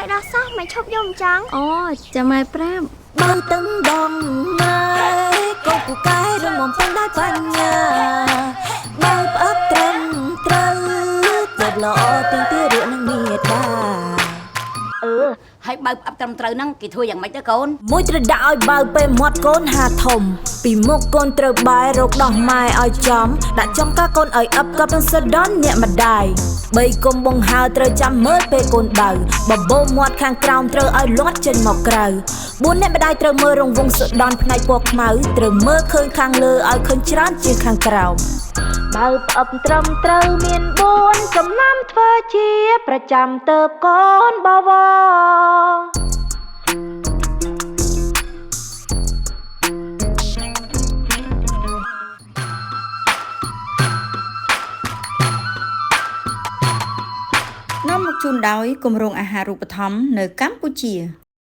ឲ្យដោះសោះមិនឈប់យំចឹងអូចាំម៉ែប្រាប់បើតឹងដងម៉ែកូនពូកែរងំពេញដោយបញ្ញាបើផ្អឹបត្រឹមត្រូវទៅល្អទៀងទារក់នឹងមេដាហើយបើផ្អាប់ត្រឹមត្រូវហ្នឹងគេធ្វើយ៉ាងម៉េចទៅកូនមួយត្រូវដាក់ឲ្យបើពេលមាត់កូនហាធំពីមុខកូនត្រូវបែររកដោះម៉ែឲ្យចំដាក់ចំកាកូនឲ្យអឹបកប់នឹងសដនអ្នកម្ដាយ3កុំបងហើត្រូវចាំមើលពេលកូនដៅបបោមាត់ខាងក្រោមត្រូវឲ្យលាត់ចេញមកក្រៅ4អ្នកម្ដាយត្រូវមើលរង្វង់សដនផ្នែកពណ៌ខ្មៅត្រូវមើលឃើញខាងលើឲ្យឃើញច្រើនជាងខាងក្រោមបើផ្អឹបត្រឹមត្រូវមាន4ចំណាំធ្វើជាប្រចាំទៅកូនបវរនាំមកជូនដោយគម្រោងអាហារូបត្ថម្ភនៅកម្ពុជា